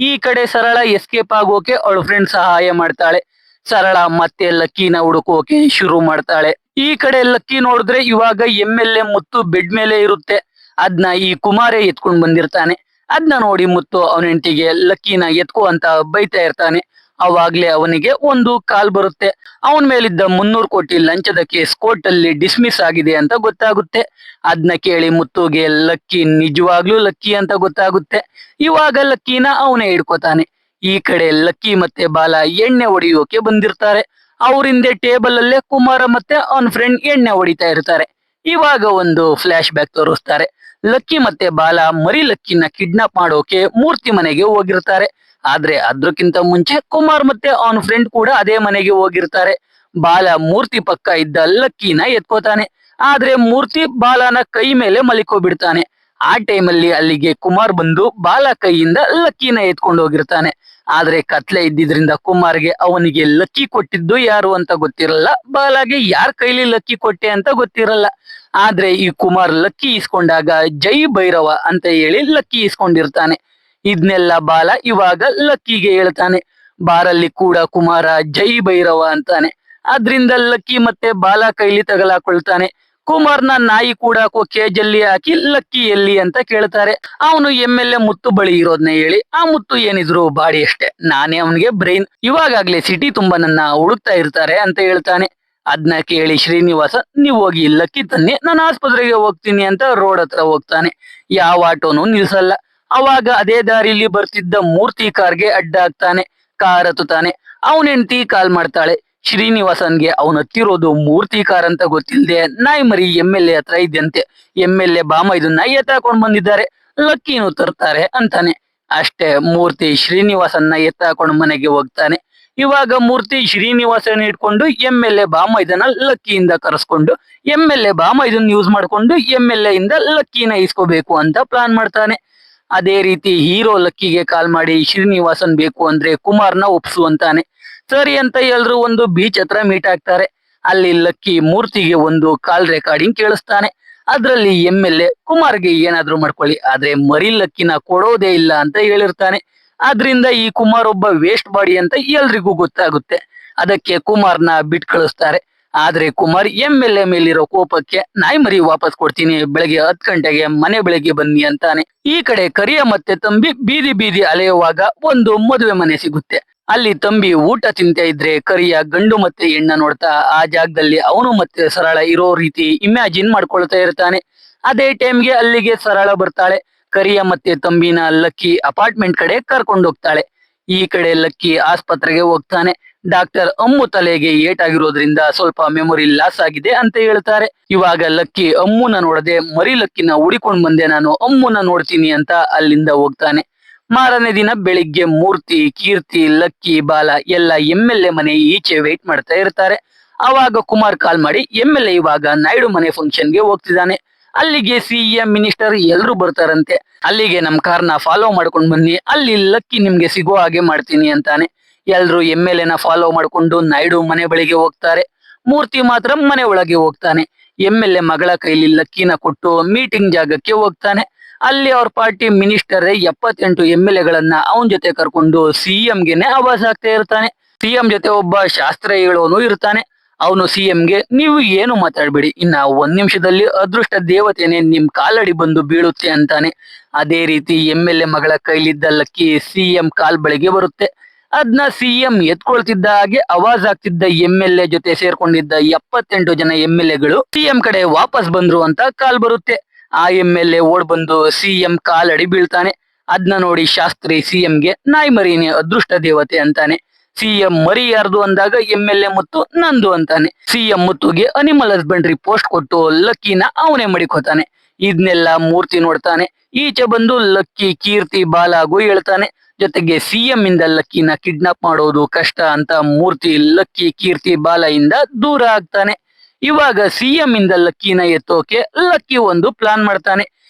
ಈ ಕಡೆ ಸರಳ ಎಸ್ಕೇಪ್ ಆಗೋಕೆ ಅವಳ ಫ್ರೆಂಡ್ ಸಹಾಯ ಮಾಡ್ತಾಳೆ. ಸರಳ ಮತ್ತೆ ಲಕ್ಕಿನ ಹುಡುಕೋಕೆ ಶುರು ಮಾಡ್ತಾಳೆ. ಈ ಕಡೆ ಲಕ್ಕಿ ನೋಡಿದ್ರೆ ಇವಾಗ ಎಮ್ಮೆಲ್ಲೆ ಮುತ್ತು ಬೆಡ್ ಮೇಲೆ ಇರುತ್ತೆ. ಅದ್ನ ಈ ಕುಮಾರೇ ಎತ್ಕೊಂಡ್ ಬಂದಿರ್ತಾನೆ. ಅದ್ನ ನೋಡಿ ಮುತ್ತು ಅವನ ಹೆಂಡತಿಗೆ ಲಕ್ಕಿನ ಎತ್ಕೋ ಅಂತ ಬೈತಾ ಇರ್ತಾನೆ. ಅವಾಗ್ಲೇ ಅವನಿಗೆ ಒಂದು ಕಾಲ್ ಬರುತ್ತೆ. ಅವನ ಮೇಲಿದ್ದ 300 ಕೋಟಿ ಲಂಚದ ಕೇಸ್ ಕೋರ್ಟ್ ಅಲ್ಲಿ ಡಿಸ್ಮಿಸ್ ಆಗಿದೆ ಅಂತ ಗೊತ್ತಾಗುತ್ತೆ. ಅದ್ನ ಕೇಳಿ ಮುತ್ತುಗೆ ಲಕ್ಕಿ ನಿಜವಾಗ್ಲೂ ಲಕ್ಕಿ ಅಂತ ಗೊತ್ತಾಗುತ್ತೆ. ಇವಾಗ ಲಕ್ಕಿನ ಅವನೇ ಹಿಡ್ಕೋತಾನೆ. ಈ ಕಡೆ ಲಕ್ಕಿ ಮತ್ತೆ ಬಾಲ ಎಣ್ಣೆ ಹೊಡೆಯೋಕೆ ಬಂದಿರ್ತಾರೆ. ಅವರಿಂದೆ ಟೇಬಲ್ ಅಲ್ಲೇ ಕುಮಾರ ಮತ್ತೆ ಅವನ ಫ್ರೆಂಡ್ ಎಣ್ಣೆ ಹೊಡಿತಾ ಇರ್ತಾರೆ. ಇವಾಗ ಒಂದು ಫ್ಲಾಶ್ ಬ್ಯಾಕ್ ತೋರಿಸ್ತಾರೆ. ಲಕ್ಕಿ ಮತ್ತೆ ಬಾಲ ಮರಿ ಲಕ್ಕಿನ ಕಿಡ್ನಾಪ್ ಮಾಡೋಕೆ ಮೂರ್ತಿ ಮನೆಗೆ ಹೋಗಿರ್ತಾರೆ. ಆದ್ರೆ ಅದ್ರಕ್ಕಿಂತ ಮುಂಚೆ ಕುಮಾರ್ ಮತ್ತೆ ಅವನ ಫ್ರೆಂಡ್ ಕೂಡ ಅದೇ ಮನೆಗೆ ಹೋಗಿರ್ತಾರೆ. ಬಾಲ ಮೂರ್ತಿ ಪಕ್ಕ ಇದ್ದ ಲಕ್ಕಿನ ಎತ್ಕೋತಾನೆ. ಆದ್ರೆ ಮೂರ್ತಿ ಬಾಲನ ಕೈ ಮೇಲೆ ಮಲಿಕೋಬಿಡ್ತಾನೆ. ಆ ಟೈಮಲ್ಲಿ ಅಲ್ಲಿಗೆ ಕುಮಾರ್ ಬಂದು ಬಾಲ ಕೈಯಿಂದ ಲಕ್ಕಿನ ಎತ್ಕೊಂಡು ಹೋಗಿರ್ತಾನೆ. ಆದ್ರೆ ಕತ್ಲೆ ಇದ್ದಿದ್ರಿಂದ ಕುಮಾರ್ಗೆ ಅವನಿಗೆ ಲಕ್ಕಿ ಕೊಟ್ಟಿದ್ದು ಯಾರು ಅಂತ ಗೊತ್ತಿರಲ್ಲ, ಬಾಲಾಗೆ ಯಾರ ಕೈಲಿ ಲಕ್ಕಿ ಕೊಟ್ಟೆ ಅಂತ ಗೊತ್ತಿರಲ್ಲ. ಆದ್ರೆ ಈ ಕುಮಾರ್ ಲಕ್ಕಿ ಇಸ್ಕೊಂಡಾಗ ಜೈ ಭೈರವ ಅಂತ ಹೇಳಿ ಲಕ್ಕಿ ಇಸ್ಕೊಂಡಿರ್ತಾನೆ. ಇದ್ನೆಲ್ಲ ಬಾಲ ಇವಾಗ ಲಕ್ಕಿಗೆ ಹೇಳ್ತಾನೆ. ಬಾರಲ್ಲಿ ಕೂಡ ಕುಮಾರ ಜೈ ಭೈರವ ಅಂತಾನೆ. ಅದ್ರಿಂದ ಲಕ್ಕಿ ಮತ್ತೆ ಬಾಲ ಕೈಲಿ ತಗಲಾಕೊಳ್ತಾನೆ. ಕುಮಾರ್ನ ನಾಯಿ ಕೂಡ ಕೇಜಲ್ಲಿ ಹಾಕಿ ಲಕ್ಕಿ ಎಲ್ಲಿ ಅಂತ ಕೇಳ್ತಾರೆ. ಅವನು ಎಮ್ಮೆಲ್ಲೆ ಮುತ್ತು ಬಳಿ ಇರೋದ್ನ ಹೇಳಿ, ಆ ಮುತ್ತು ಏನಿದ್ರು ಬಾಡಿ ಅಷ್ಟೇ, ನಾನೇ ಅವನಿಗೆ ಬ್ರೈನ್, ಇವಾಗಾಗ್ಲೇ ಸಿಟಿ ತುಂಬಾ ನನ್ನ ಹುಡುಕ್ತಾ ಇರ್ತಾರೆ ಅಂತ ಹೇಳ್ತಾನೆ. ಅದ್ನ ಕೇಳಿ ಶ್ರೀನಿವಾಸ, ನೀವ್ ಹೋಗಿ ಲಕ್ಕಿ ತನ್ನಿ, ನಾನು ಆಸ್ಪತ್ರೆಗೆ ಹೋಗ್ತೀನಿ ಅಂತ ರೋಡ್ ಹತ್ರ ಹೋಗ್ತಾನೆ. ಯಾವ ಆಟೋನು ನಿಲ್ಸಲ್ಲ. ಅವಾಗ ಅದೇ ದಾರಿಲಿ ಬರ್ತಿದ್ದ ಮೂರ್ತಿ ಕಾರ್ಗೆ ಅಡ್ಡ ಆಗ್ತಾನೆ. ಕಾರ್ ಹತ್ತುತ್ತಾನೆ. ಅವನ ಹೆಂಡತಿ ಕಾಲ್ ಮಾಡ್ತಾಳೆ. ಶ್ರೀನಿವಾಸನ್ಗೆ ಅವನು ಹತ್ತಿರೋದು ಮೂರ್ತಿ ಕಾರ್ ಅಂತ ಗೊತ್ತಿಲ್ಲದೆ ನಾಯಿ ಮರಿ ಎಮ್ಮೆಲ್ಲೆ ಹತ್ರ ಇದ್ದಂತೆ. ಎಮ್ಮೆಲ್ಲೆ ಬಾಮ ಇದನ್ನ ಎತ್ತಾಕೊಂಡ್ ಬಂದಿದ್ದಾರೆ, ಲಕ್ಕಿನೂ ತರ್ತಾರೆ ಅಂತಾನೆ. ಅಷ್ಟೇ, ಮೂರ್ತಿ ಶ್ರೀನಿವಾಸನ್ನ ಎತ್ತಾಕೊಂಡ್ ಮನೆಗೆ ಹೋಗ್ತಾನೆ. ಇವಾಗ ಮೂರ್ತಿ ಶ್ರೀನಿವಾಸನ ಇಟ್ಕೊಂಡು ಎಮ್ಮೆಲ್ಲೆ ಬಾಮ ಇದನ್ನ ಲಕ್ಕಿಯಿಂದ ಕರೆಸ್ಕೊಂಡು ಎಮ್ಮೆಲ್ಲೆ ಬಾಮ ಇದನ್ನ ಯೂಸ್ ಮಾಡ್ಕೊಂಡು ಎಮ್ಮೆಲ್ಲೆ ಇಂದ ಲಕ್ಕಿನ ಇಸ್ಕೋಬೇಕು ಅಂತ ಪ್ಲಾನ್ ಮಾಡ್ತಾನೆ. ಅದೇ ರೀತಿ ಹೀರೋ ಲಕ್ಕಿಗೆ ಕಾಲ್ ಮಾಡಿ ಶ್ರೀನಿವಾಸನ್ ಬೇಕು ಅಂದ್ರೆ ಕುಮಾರ್ನ ಒಪ್ಸು ಅಂತಾನೆ. ಸರಿ ಅಂತ ಎಲ್ರು ಒಂದು ಬೀಚ್ ಹತ್ರ ಮೀಟ್ ಆಗ್ತಾರೆ. ಅಲ್ಲಿ ಲಕ್ಕಿ ಮೂರ್ತಿಗೆ ಒಂದು ಕಾಲ್ ರೆಕಾರ್ಡಿಂಗ್ ಕೇಳಿಸ್ತಾನೆ. ಅದ್ರಲ್ಲಿ ಎಮ್ಮೆಲ್ಲೆ ಕುಮಾರ್ಗೆ ಏನಾದ್ರೂ ಮಾಡ್ಕೊಳ್ಳಿ, ಆದ್ರೆ ಮರಿ ಲಕ್ಕಿನ ಕೊಡೋದೇ ಇಲ್ಲ ಅಂತ ಹೇಳಿರ್ತಾನೆ. ಆದ್ರಿಂದ ಈ ಕುಮಾರ್ ಒಬ್ಬ ವೇಸ್ಟ್ ಬಾಡಿ ಅಂತ ಎಲ್ರಿಗೂ ಗೊತ್ತಾಗುತ್ತೆ. ಅದಕ್ಕೆ ಕುಮಾರ್ನ ಬಿಟ್ ಕಳಿಸ್ತಾರೆ. ಆದ್ರೆ ಕುಮಾರ್ ಎಮ್ಮೆಲ್ಲೆ ಮೇಲಿರೋ ಕೋಪಕ್ಕೆ ನಾಯಿ ಮರಿ ವಾಪಸ್ ಕೊಡ್ತೀನಿ, ಬೆಳಗ್ಗೆ 10 ಗಂಟೆಗೆ ಮನೆ ಬೆಳಗ್ಗೆ ಬನ್ನಿ ಅಂತಾನೆ. ಈ ಕಡೆ ಕರಿಯ ಮತ್ತೆ ತಂಬಿ ಬೀದಿ ಬೀದಿ ಅಲೆಯುವಾಗ ಒಂದು ಮದುವೆ ಮನೆ ಸಿಗುತ್ತೆ. ಅಲ್ಲಿ ತಂಬಿ ಊಟ ತಿಂತ ಇದ್ರೆ ಕರಿಯ ಗಂಡು ಮತ್ತೆ ಹೆಣ್ಣ ನೋಡ್ತಾ ಆ ಜಾಗದಲ್ಲಿ ಅವನು ಮತ್ತೆ ಸರಳ ಇರೋ ರೀತಿ ಇಮ್ಯಾಜಿನ್ ಮಾಡ್ಕೊಳ್ತಾ ಇರ್ತಾನೆ. ಅದೇ ಟೈಮ್ಗೆ ಅಲ್ಲಿಗೆ ಸರಳ ಬರ್ತಾಳೆ. ಕರಿಯ ಮತ್ತೆ ತಂಬಿನ ಲಕ್ಕಿ ಅಪಾರ್ಟ್ಮೆಂಟ್ ಕಡೆ ಕರ್ಕೊಂಡು ಹೋಗ್ತಾಳೆ. ಈ ಕಡೆ ಲಕ್ಕಿ ಆಸ್ಪತ್ರೆಗೆ ಹೋಗ್ತಾನೆ. ಡಾಕ್ಟರ್ ಅಮ್ಮು ತಲೆಗೆ ಏಟಾಗಿರೋದ್ರಿಂದ ಸ್ವಲ್ಪ ಮೆಮೊರಿ ಲಾಸ್ ಆಗಿದೆ ಅಂತ ಹೇಳ್ತಾರೆ. ಇವಾಗ ಲಕ್ಕಿ ಅಮ್ಮುನ ನೋಡದೆ ಮರಿ ಲಕ್ಕಿನ ಹುಡಿಕೊಂಡ್ ಬಂದೆ, ನಾನು ಅಮ್ಮುನ ನೋಡ್ತೀನಿ ಅಂತ ಅಲ್ಲಿಂದ ಹೋಗ್ತಾನೆ. ಮಾರನೇ ದಿನ ಬೆಳಿಗ್ಗೆ ಮೂರ್ತಿ, ಕೀರ್ತಿ, ಲಕ್ಕಿ, ಬಾಲ ಎಲ್ಲ ಎಮ್ಮೆಲ್ಲೆ ಮನೆ ಈಚೆ ವೇಟ್ ಮಾಡ್ತಾ ಇರ್ತಾರೆ. ಅವಾಗ ಕುಮಾರ್ ಕಾಲ್ ಮಾಡಿ ಎಮ್ಮೆಲ್ಲೆ ಇವಾಗ ನಾಯ್ಡು ಮನೆ ಫಂಕ್ಷನ್ಗೆ ಹೋಗ್ತಿದ್ದಾನೆ, ಅಲ್ಲಿಗೆ ಸಿಎಂ ಮಿನಿಸ್ಟರ್ ಎಲ್ರು ಬರ್ತಾರಂತೆ, ಅಲ್ಲಿಗೆ ನಮ್ ಕಾರ್ನ ಫಾಲೋ ಮಾಡ್ಕೊಂಡ್ ಬನ್ನಿ, ಅಲ್ಲಿ ಲಕ್ಕಿ ನಿಮ್ಗೆ ಸಿಗೋ ಹಾಗೆ ಮಾಡ್ತೀನಿ ಅಂತಾನೆ. ಎಲ್ರು ಎಮ್ಮೆಲ್ಲೆನ ಫಾಲೋ ಮಾಡ್ಕೊಂಡು ನಾಯ್ಡು ಮನೆ ಬಳಿಗೆ ಹೋಗ್ತಾರೆ. ಮೂರ್ತಿ ಮಾತ್ರ ಮನೆ ಒಳಗೆ ಹೋಗ್ತಾನೆ. ಎಮ್ಮೆಲ್ಲೆ ಮಗಳ ಕೈಲಿ ಲಕ್ಕಿನ ಕೊಟ್ಟು ಮೀಟಿಂಗ್ ಜಾಗಕ್ಕೆ ಹೋಗ್ತಾನೆ. ಅಲ್ಲಿ ಅವ್ರ ಪಾರ್ಟಿ ಮಿನಿಸ್ಟರ್ 78 ಎಮ್ಮೆಲ್ಲೆಗಳನ್ನ ಅವನ ಜೊತೆ ಕರ್ಕೊಂಡು ಸಿಎಂಗೆನೆ ಆವಾಜ್ ಆಗ್ತಾ ಇರ್ತಾನೆ. ಸಿಎಂ ಜೊತೆ ಒಬ್ಬ ಶಾಸ್ತ್ರ ಹೇಳೋನು ಇರ್ತಾನೆ. ಅವನು ಸಿಎಂಗೆ, ನೀವು ಏನು ಮಾತಾಡ್ಬೇಡಿ, ಇನ್ನ 1 ನಿಮಿಷದಲ್ಲಿ ಅದೃಷ್ಟ ದೇವತೆನೆ ನಿಮ್ ಕಾಲಡಿ ಬಂದು ಬೀಳುತ್ತೆ ಅಂತಾನೆ. ಅದೇ ರೀತಿ ಎಮ್ಮೆಲ್ಲೆ ಮಗಳ ಕೈಲಿದ್ದ ಲಕ್ಕಿ ಸಿಎಂ ಕಾಲ್ ಬಳಿಗೆ ಬರುತ್ತೆ. ಅದ್ನ ಸಿಎಂ ಎತ್ಕೊಳ್ತಿದ್ದ ಹಾಗೆ ಆವಾಜ್ ಆಗ್ತಿದ್ದ ಎಮ್ಮೆಲ್ಲೆ ಜೊತೆ ಸೇರ್ಕೊಂಡಿದ್ದ 78 ಜನ ಎಮ್ಮೆಲ್ಲೆಗಳು ಸಿಎಂ ಕಡೆ ವಾಪಸ್ ಬಂದ್ರು ಅಂತ ಕಾಲ್ ಬರುತ್ತೆ. ಆ ಎಮ್ಮೆಲ್ಲೆ ಓಡ್ ಬಂದು ಸಿಎಂ ಕಾಲಡಿ ಬೀಳ್ತಾನೆ. ಅದ್ನ ನೋಡಿ ಶಾಸ್ತ್ರಿ ಸಿಎಂಗೆ, ನಾಯಿ ಮರಿನೇ ಅದೃಷ್ಟ ದೇವತೆ ಅಂತಾನೆ. ಸಿಎಂ ಮರಿ ಯಾರ್ದು ಅಂದಾಗ ಎಮ್ಮೆಲ್ಲೆ ಮುತ್ತು ನಂದು ಅಂತಾನೆ. ಸಿಎಂ ಮುತ್ತುಗೆ ಅನಿಮಲ್ ಹಸ್ಬೆಂಡ್ರಿ ಪೋಸ್ಟ್ ಕೊಟ್ಟು ಲಕ್ಕಿನ ಅವನೇ ಮಡಿಕೋತಾನೆ. ಇದನ್ನೆಲ್ಲ ಮೂರ್ತಿ ನೋಡ್ತಾನೆ. ಈಚೆ ಬಂದು ಲಕ್ಕಿ, ಕೀರ್ತಿ, ಬಾಲಾಗೂ ಹೇಳ್ತಾನೆ. ಜೊತೆಗೆ ಸಿಎಂ ಇಂದ ಲಕ್ಕಿನ ಕಿಡ್ನಾಪ್ ಮಾಡೋದು ಕಷ್ಟ ಅಂತ ಮೂರ್ತಿ ಲಕ್ಕಿ, ಕೀರ್ತಿ, ಬಾಲ ಇಂದ ದೂರ ಆಗ್ತಾನೆ. ಇವಾಗ ಸಿಎಂ ಇಂದ ಲಕ್ಕಿನ ಎತ್ತೋಕೆ ಲಕ್ಕಿ ಒಂದು ಪ್ಲಾನ್ ಮಾಡ್ತಾನೆ.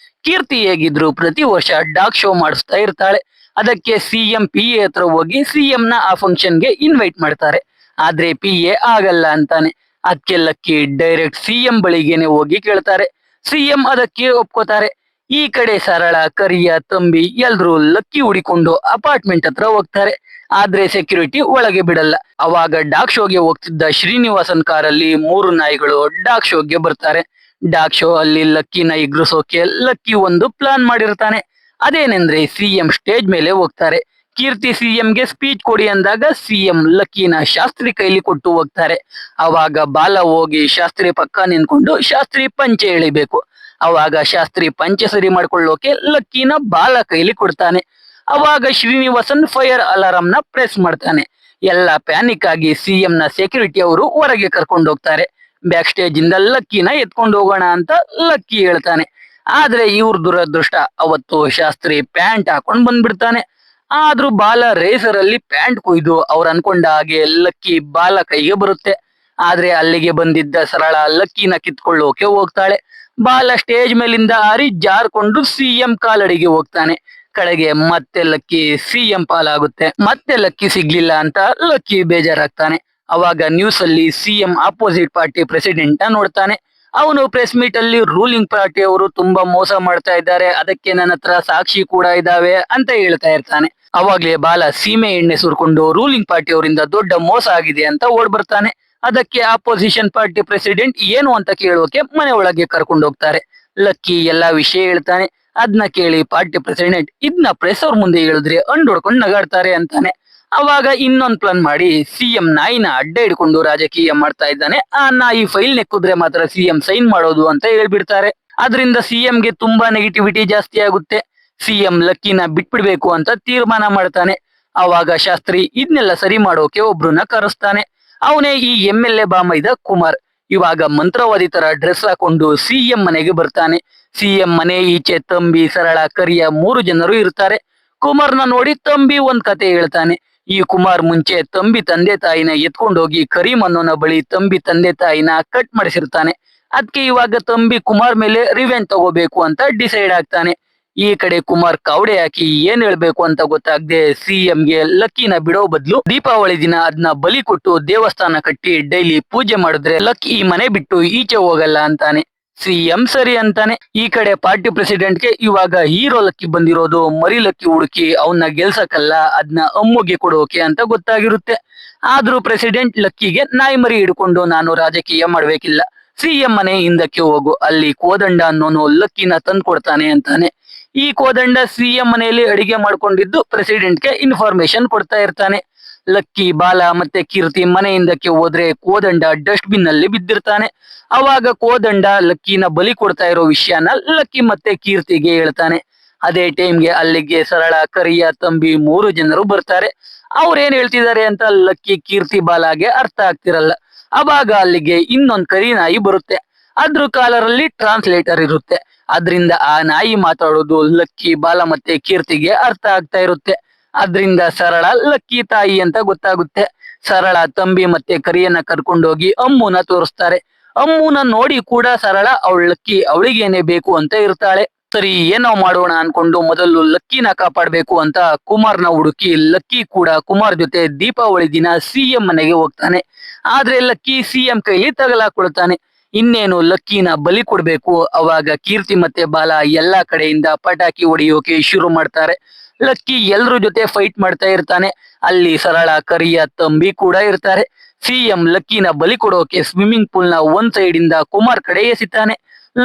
ಕೀರ್ತಿ ಹೇಗಿದ್ರು ಪ್ರತಿ ವರ್ಷ ಡಾಗ್ ಶೋ ಮಾಡಿಸ್ತಾ ಇರ್ತಾಳೆ. ಅದಕ್ಕೆ ಸಿಎಂ PA ಹತ್ರ ಹೋಗಿ ಸಿಎಂ ನ ಆ ಫಂಕ್ಷನ್ಗೆ ಇನ್ವೈಟ್ ಮಾಡ್ತಾರೆ. ಆದ್ರೆ PA ಆಗಲ್ಲ ಅಂತಾನೆ. ಅದಕ್ಕೆ ಲಕ್ಕಿ ಡೈರೆಕ್ಟ್ ಸಿಎಂ ಬಳಿಗೇನೆ ಹೋಗಿ ಕೇಳ್ತಾರೆ. ಸಿಎಂ ಅದಕ್ಕೆ ಒಪ್ಕೋತಾರೆ. ಈ ಕಡೆ ಸರಳ, ಕರಿಯ, ತಂಬಿ ಎಲ್ರು ಲಕ್ಕಿ ಹುಡಿಕೊಂಡು ಅಪಾರ್ಟ್ಮೆಂಟ್ ಹತ್ರ ಹೋಗ್ತಾರೆ. ಆದ್ರೆ ಸೆಕ್ಯೂರಿಟಿ ಒಳಗೆ ಬಿಡಲ್ಲ. ಅವಾಗ ಡಾಗ್ ಶೋಗೆ ಹೋಗ್ತಿದ್ದ ಶ್ರೀನಿವಾಸನ್ ಕಾರಲ್ಲಿ 3 ನಾಯಿಗಳು ಡಾಗ್ ಶೋಗೆ ಬರ್ತಾರೆ. ಡಾಗ್ ಶೋ ಅಲ್ಲಿ ಲಕ್ಕಿನ ಎಗ್ರಿಸೋಕೆ ಲಕ್ಕಿ ಒಂದು ಪ್ಲಾನ್ ಮಾಡಿರ್ತಾನೆ. ಅದೇನೆಂದ್ರೆ ಸಿಎಂ ಸ್ಟೇಜ್ ಮೇಲೆ ಹೋಗ್ತಾರೆ. ಕೀರ್ತಿ ಸಿಎಂಗೆ ಸ್ಪೀಚ್ ಕೊಡಿ ಅಂದಾಗ ಸಿಎಂ ಲಕ್ಕಿನ ಶಾಸ್ತ್ರಿ ಕೈಲಿ ಕೊಟ್ಟು ಹೋಗ್ತಾರೆ. ಅವಾಗ ಬಾಲ ಹೋಗಿ ಶಾಸ್ತ್ರಿ ಪಕ್ಕ ನಿಂತ್ಕೊಂಡು ಶಾಸ್ತ್ರಿ ಪಂಚೆ ಎಳಿಬೇಕು. ಅವಾಗ ಶಾಸ್ತ್ರಿ ಪಂಚೆ ಸರಿ ಮಾಡ್ಕೊಳ್ಳೋಕೆ ಲಕ್ಕಿನ ಬಾಲ ಕೈಲಿ ಕೊಡ್ತಾನೆ. ಅವಾಗ ಶ್ರೀನಿವಾಸನ್ ಫೈರ್ ಅಲಾರಾಮ್ ನ ಪ್ರೆಸ್ ಮಾಡ್ತಾನೆ. ಎಲ್ಲ ಪ್ಯಾನಿಕ್ ಆಗಿ ಸಿಎಂ ನ ಸೆಕ್ಯೂರಿಟಿ ಅವರು ಹೊರಗೆ ಕರ್ಕೊಂಡು ಹೋಗ್ತಾರೆ. ಬ್ಯಾಕ್ ಸ್ಟೇಜ್ ಇಂದ ಲಕ್ಕಿನ ಎತ್ಕೊಂಡು ಹೋಗೋಣ ಅಂತ ಲಕ್ಕಿ ಹೇಳ್ತಾನೆ. ಆದ್ರೆ ಇವ್ರ ದುರದೃಷ್ಟ, ಅವತ್ತು ಶಾಸ್ತ್ರಿ ಪ್ಯಾಂಟ್ ಹಾಕೊಂಡ್ ಬಂದ್ಬಿಡ್ತಾನೆ. ಆದ್ರೂ ಬಾಲ ರೇಸರ್ ಅಲ್ಲಿ ಪ್ಯಾಂಟ್ ಕೊಯ್ದು ಅವ್ರು ಅನ್ಕೊಂಡ ಹಾಗೆ ಲಕ್ಕಿ ಬಾಲ ಕೈಗೆ ಬರುತ್ತೆ. ಆದ್ರೆ ಅಲ್ಲಿಗೆ ಬಂದಿದ್ದ ಸರಳ ಲಕ್ಕಿನ ಕಿತ್ಕೊಳ್ಳೋಕೆ ಹೋಗ್ತಾಳೆ. ಬಾಲ ಸ್ಟೇಜ್ ಮೇಲಿಂದ ಹಾರಿ ಜಾರ್ಕೊಂಡು ಸಿಎಂ ಕಾಲಡಿಗೆ ಹೋಗ್ತಾನೆ. ಕಡೆಗೆ ಮತ್ತೆ ಲಕ್ಕಿ ಸಿಎಂ ಪಾಲಾಗುತ್ತೆ. ಮತ್ತೆ ಲಕ್ಕಿ ಸಿಗ್ಲಿಲ್ಲ ಅಂತ ಲಕ್ಕಿ ಬೇಜಾರಾಗ್ತಾನೆ. ಅವಾಗ ನ್ಯೂಸ್ ಅಲ್ಲಿ ಸಿಎಂ ಅಪೋಸಿಟ್ ಪಾರ್ಟಿ ಪ್ರೆಸಿಡೆಂಟ್ ನ ನೋಡ್ತಾನೆ. ಅವನು ಪ್ರೆಸ್ ಮೀಟ್ ಅಲ್ಲಿ ರೂಲಿಂಗ್ ಪಾರ್ಟಿ ಅವರು ತುಂಬಾ ಮೋಸ ಮಾಡ್ತಾ ಇದ್ದಾರೆ, ಅದಕ್ಕೆ ನನ್ನ ಹತ್ರ ಸಾಕ್ಷಿ ಕೂಡ ಇದಾವೆ ಅಂತ ಹೇಳ್ತಾ ಇರ್ತಾನೆ. ಅವಾಗ್ಲೇ ಬಾಲ ಸೀಮೆ ಎಣ್ಣೆ ಸುರ್ಕೊಂಡು ರೂಲಿಂಗ್ ಪಾರ್ಟಿ ಅವರಿಂದ ದೊಡ್ಡ ಮೋಸ ಆಗಿದೆ ಅಂತ ಓಡ್ ಬರ್ತಾನೆ. ಅದಕ್ಕೆ ಅಪೋಸಿಷನ್ ಪಾರ್ಟಿ ಪ್ರೆಸಿಡೆಂಟ್ ಏನು ಅಂತ ಕೇಳೋಕೆ ಮನೆ ಒಳಗೆ ಕರ್ಕೊಂಡು ಹೋಗ್ತಾರೆ. ಲಕ್ಕಿ ಎಲ್ಲಾ ವಿಷಯ ಹೇಳ್ತಾನೆ. ಅದ್ನ ಕೇಳಿ ಪಾರ್ಟಿ ಪ್ರೆಸಿಡೆಂಟ್ ಇದನ್ನ ಪ್ರೆಸ್ ಅವ್ರ ಮುಂದೆ ಹೇಳಿದ್ರೆ ಹೊಡ್ಕೊಂಡು ನಗಾಡ್ತಾರೆ ಅಂತಾನೆ. ಅವಾಗ ಇನ್ನೊಂದ್ ಪ್ಲಾನ್ ಮಾಡಿ ಸಿಎಂ ನಾಯಿನ ಅಡ್ಡ ಹಿಡ್ಕೊಂಡು ರಾಜಕೀಯ ಮಾಡ್ತಾ ಇದ್ದಾನೆ, ಆ ನಾಯಿ ಫೈಲ್ ನೆಕ್ಕಿದ್ರೆ ಮಾತ್ರ ಸಿಎಂ ಸೈನ್ ಮಾಡೋದು ಅಂತ ಹೇಳ್ಬಿಡ್ತಾರೆ. ಅದರಿಂದ ಸಿಎಂಗೆ ತುಂಬಾ ನೆಗೆಟಿವಿಟಿ ಜಾಸ್ತಿ ಆಗುತ್ತೆ. ಸಿಎಂ ಲಕ್ಕಿನ ಬಿಟ್ಬಿಡ್ಬೇಕು ಅಂತ ತೀರ್ಮಾನ ಮಾಡ್ತಾನೆ. ಅವಾಗ ಶಾಸ್ತ್ರಿ ಇದನ್ನೆಲ್ಲ ಸರಿ ಮಾಡೋಕೆ ಒಬ್ರನ್ನ ಕರೆಸ್ತಾನೆ. ಅವನೇ ಈ MLA ಬಾಮೈದ ಕುಮಾರ್. ಇವಾಗ ಮಂತ್ರವಾದಿ ತರ ಡ್ರೆಸ್ ಹಾಕೊಂಡು ಸಿಎಂ ಮನೆಗೆ ಬರ್ತಾನೆ. ಸಿಎಂ ಮನೆ ಈಚೆ ತಂಬಿ, ಸರಳ, ಕರಿಯ 3 ಜನರು ಇರ್ತಾರೆ. ಕುಮಾರ್ನ ನೋಡಿ ತಂಬಿ ಒಂದ್ ಕತೆ ಹೇಳ್ತಾನೆ. ಈ ಕುಮಾರ್ ಮುಂಚೆ ತಂಬಿ ತಂದೆ ತಾಯಿನ ಎತ್ಕೊಂಡೋಗಿ ಕರೀಂ ಅನ್ನೋನ ಬಳಿ ತಂಬಿ ತಂದೆ ತಾಯಿನ ಕಟ್ ಮಾಡಿಸಿರ್ತಾನೆ. ಅದಕ್ಕೆ ಇವಾಗ ತಂಬಿ ಕುಮಾರ್ ಮೇಲೆ ರಿವೆಂಜ್ ತಗೋಬೇಕು ಅಂತ ಡಿಸೈಡ್ ಆಗ್ತಾನೆ. ಈ ಕಡೆ ಕುಮಾರ್ ಕಾವಡೆ ಹಾಕಿ ಏನ್ ಹೇಳ್ಬೇಕು ಅಂತ ಗೊತ್ತಾಗದೆ ಸಿಎಂಗೆ ಲಕ್ಕಿನ ಬಿಡೋ ಬದಲು ದೀಪಾವಳಿ ದಿನ ಅದನ್ನ ಬಲಿ ಕೊಟ್ಟು ದೇವಸ್ಥಾನ ಕಟ್ಟಿ ಡೈಲಿ ಪೂಜೆ ಮಾಡಿದ್ರೆ ಲಕ್ಕಿ ಈ ಮನೆ ಬಿಟ್ಟು ಈಚೆ ಹೋಗಲ್ಲ ಅಂತಾನೆ. ಸಿಎಂ ಸರಿ ಅಂತಾನೆ. ಈ ಕಡೆ ಪಾರ್ಟಿ ಪ್ರೆಸಿಡೆಂಟ್ಗೆ ಇವಾಗ ಹೀರೋ ಲಕ್ಕಿ ಬಂದಿರೋದು ಮರಿ ಲಕ್ಕಿ ಹುಡುಕಿ ಅವನ್ನ ಗೆಲ್ಸಕ್ಕಲ್ಲ, ಅದನ್ನ ಅಮ್ಮುಗೆ ಕೊಡೋಕೆ ಅಂತ ಗೊತ್ತಾಗಿರುತ್ತೆ. ಆದ್ರೂ ಪ್ರೆಸಿಡೆಂಟ್ ಲಕ್ಕಿಗೆ ನಾಯಿ ಮರಿ ಹಿಡ್ಕೊಂಡು ನಾನು ರಾಜಕೀಯ ಮಾಡ್ಬೇಕಿಲ್ಲ, ಸಿಎಂ ಮನೆ ಹಿಂದಕ್ಕೆ ಹೋಗು, ಅಲ್ಲಿ ಕೋದಂಡ ಅನ್ನೋನು ಲಕ್ಕಿನ ತಂದು ಕೊಡ್ತಾನೆ ಅಂತಾನೆ. ಈ ಕೋದಂಡ ಸಿಎಂ ಮನೆಯಲ್ಲಿ ಅಡಿಗೆ ಮಾಡ್ಕೊಂಡಿದ್ದು ಪ್ರೆಸಿಡೆಂಟ್ಗೆ ಇನ್ಫಾರ್ಮೇಶನ್ ಕೊಡ್ತಾ ಇರ್ತಾನೆ. ಲಕ್ಕಿ, ಬಾಲ ಮತ್ತೆ ಕೀರ್ತಿ ಮನೆ ಹಿಂದಕ್ಕೆ ಹೋದ್ರೆ ಕೋದಂಡ ಡಸ್ಟ್ ಬಿನ್ ಅಲ್ಲಿ ಬಿದ್ದಿರ್ತಾನೆ. ಅವಾಗ ಕೋದಂಡ ಲಕ್ಕಿನ ಬಲಿ ಕೊಡ್ತಾ ಇರೋ ವಿಷಯನ ಲಕ್ಕಿ ಮತ್ತೆ ಕೀರ್ತಿಗೆ ಹೇಳ್ತಾನೆ. ಅದೇ ಟೈಮ್ಗೆ ಅಲ್ಲಿಗೆ ಸರಳ, ಕರಿಯ, ತಂಬಿ 3 ಜನರು ಬರ್ತಾರೆ. ಅವ್ರೇನ್ ಹೇಳ್ತಿದ್ದಾರೆ ಅಂತ ಲಕ್ಕಿ, ಕೀರ್ತಿ, ಬಾಲಾಗೆ ಅರ್ಥ ಆಗ್ತಿರಲ್ಲ. ಅವಾಗ ಅಲ್ಲಿಗೆ ಇನ್ನೊಂದ್ ಕರಿ ನಾಯಿ ಬರುತ್ತೆ. ಅದ್ರ ಕಾಲರಲ್ಲಿ ಟ್ರಾನ್ಸ್ಲೇಟರ್ ಇರುತ್ತೆ. ಅದ್ರಿಂದ ಆ ನಾಯಿ ಮಾತಾಡೋದು ಲಕ್ಕಿ, ಬಾಲ ಮತ್ತೆ ಕೀರ್ತಿಗೆ ಅರ್ಥ ಆಗ್ತಾ ಇರುತ್ತೆ. ಅದ್ರಿಂದ ಸರಳ ಲಕ್ಕಿ ತಾಯಿ ಅಂತ ಗೊತ್ತಾಗುತ್ತೆ. ಸರಳ ತಂಬಿ ಮತ್ತೆ ಕರಿಯನ್ನ ಕರ್ಕೊಂಡೋಗಿ ಅಮ್ಮುನ ತೋರಿಸ್ತಾರೆ. ಅಮ್ಮುನ ನೋಡಿ ಕೂಡ ಸರಳ ಅವಳ ಲಕ್ಕಿ ಅವಳಿಗೇನೆ ಬೇಕು ಅಂತ ಇರ್ತಾಳೆ. ಸರಿ ಏನೋ ಮಾಡೋಣ ಅನ್ಕೊಂಡು ಮೊದಲು ಲಕ್ಕಿನ ಕಾಪಾಡ್ಬೇಕು ಅಂತ ಕುಮಾರ್ನ ಹುಡುಕಿ ಲಕ್ಕಿ ಕೂಡ ಕುಮಾರ್ ಜೊತೆ ದೀಪಾವಳಿ ದಿನ ಸಿಎಂ ಮನೆಗೆ ಹೋಗ್ತಾನೆ. ಆದ್ರೆ ಲಕ್ಕಿ ಸಿಎಂ ಕೈಲಿ ತಗಲಾಕೊಳ್ತಾನೆ. ಇನ್ನೇನು ಲಕ್ಕಿನ ಬಲಿ ಕೊಡ್ಬೇಕು. ಅವಾಗ ಕೀರ್ತಿ ಮತ್ತೆ ಬಾಲ ಎಲ್ಲಾ ಕಡೆಯಿಂದ ಪಟಾಕಿ ಹೊಡೆಯೋಕೆ ಶುರು ಮಾಡ್ತಾರೆ. ಲಕ್ಕಿ ಎಲ್ರ ಜೊತೆ ಫೈಟ್ ಮಾಡ್ತಾ ಇರ್ತಾನೆ. ಅಲ್ಲಿ ಸರಳ, ಕರಿಯ, ತಂಬಿ ಕೂಡ ಇರ್ತಾರೆ. ಸಿಎಂ ಲಕ್ಕಿನ ಬಲಿ ಕೊಡೋಕೆ ಸ್ವಿಮ್ಮಿಂಗ್ ಪೂಲ್ ನ ಒಂದ್ ಸೈಡ್ ಇಂದ ಕುಮಾರ್ ಕಡೆ ಎಸಿತಾನೆ.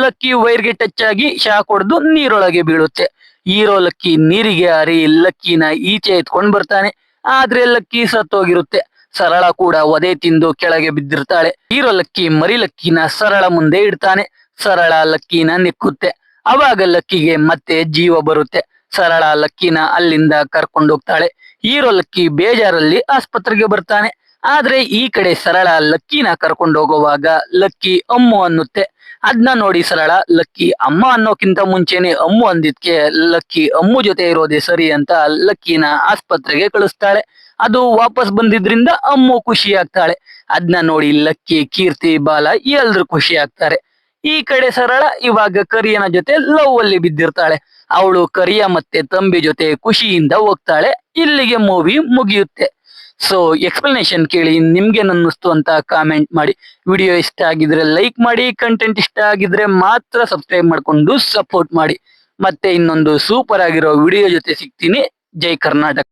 ಲಕ್ಕಿ ವೈರ್ಗೆ ಟಚ್ ಆಗಿ ಶಾಕ್ ಹೊಡೆದು ನೀರೊಳಗೆ ಬೀಳುತ್ತೆ. ಹೀರೋ ಲಕ್ಕಿ ನೀರಿಗೆ ಹಾರಿ ಲಕ್ಕಿನ ಈಚೆ ಎತ್ಕೊಂಡ್ ಬರ್ತಾನೆ. ಆದ್ರೆ ಲಕ್ಕಿ ಸತ್ತೋಗಿರುತ್ತೆ. ಸರಳ ಕೂಡ ಒದೆ ತಿಂದು ಕೆಳಗೆ ಬಿದ್ದಿರ್ತಾಳೆ. ಹೀರೋ ಲಕ್ಕಿ ಮರಿ ಲಕ್ಕಿನ ಸರಳ ಮುಂದೆ ಇಡ್ತಾನೆ. ಸರಳ ಲಕ್ಕಿನ ನೆಕ್ಕುತ್ತೆ. ಅವಾಗ ಲಕ್ಕಿಗೆ ಮತ್ತೆ ಜೀವ ಬರುತ್ತೆ. ಸರಳ ಲಕ್ಕಿನ ಅಲ್ಲಿಂದ ಕರ್ಕೊಂಡೋಗ್ತಾಳೆ. ಹೀರೋ ಲಕ್ಕಿ ಬೇಜಾರಲ್ಲಿ ಆಸ್ಪತ್ರೆಗೆ ಬರ್ತಾನೆ. ಆದ್ರೆ ಈ ಕಡೆ ಸರಳ ಲಕ್ಕಿನ ಕರ್ಕೊಂಡು ಹೋಗುವಾಗ ಲಕ್ಕಿ ಅಮ್ಮು ಅನ್ನುತ್ತೆ. ಅದ್ನ ನೋಡಿ ಸರಳ ಲಕ್ಕಿ ಅಮ್ಮ ಅನ್ನೋಕ್ಕಿಂತ ಮುಂಚೆನೆ ಅಮ್ಮು ಅಂದಿದ್ಕೆ ಲಕ್ಕಿ ಅಮ್ಮು ಜೊತೆ ಇರೋದೇ ಸರಿ ಅಂತ ಲಕ್ಕಿನ ಆಸ್ಪತ್ರೆಗೆ ಕಳಿಸ್ತಾಳೆ. ಅದು ವಾಪಸ್ ಬಂದಿದ್ರಿಂದ ಅಮ್ಮು ಖುಷಿ ಆಗ್ತಾಳೆ. ಅದ್ನ ನೋಡಿ ಲಕ್ಕಿ, ಕೀರ್ತಿ, ಬಾಲ ಎಲ್ರು ಖುಷಿ ಆಗ್ತಾರೆ. ಈ ಕಡೆ ಸರಳ ಇವಾಗ ಕರಿಯನ ಜೊತೆ ಲವ್ ಅಲ್ಲಿ ಬಿದ್ದಿರ್ತಾಳೆ. ಅವಳು ಕರಿಯ ಮತ್ತೆ ತಂಬಿ ಜೊತೆ ಖುಷಿಯಿಂದ ಹೋಗ್ತಾಳೆ. ಇಲ್ಲಿಗೆ ಮೂವಿ ಮುಗಿಯುತ್ತೆ. ಸೊ ಎಕ್ಸ್ಪ್ಲನೇಷನ್ ಕೇಳಿ ನಿಮ್ಗೆ ಅನ್ನಿಸ್ತು ಅಂತ ಕಾಮೆಂಟ್ ಮಾಡಿ. ವಿಡಿಯೋ ಇಷ್ಟ ಆಗಿದ್ರೆ ಲೈಕ್ ಮಾಡಿ, ಕಂಟೆಂಟ್ ಇಷ್ಟ ಆಗಿದ್ರೆ ಮಾತ್ರ ಸಬ್ಸ್ಕ್ರೈಬ್ ಮಾಡ್ಕೊಂಡು ಸಪೋರ್ಟ್ ಮಾಡಿ. ಮತ್ತೆ ಇನ್ನೊಂದು ಸೂಪರ್ ಆಗಿರೋ ವಿಡಿಯೋ ಜೊತೆ ಸಿಗ್ತೀನಿ. ಜೈ ಕರ್ನಾಟಕ.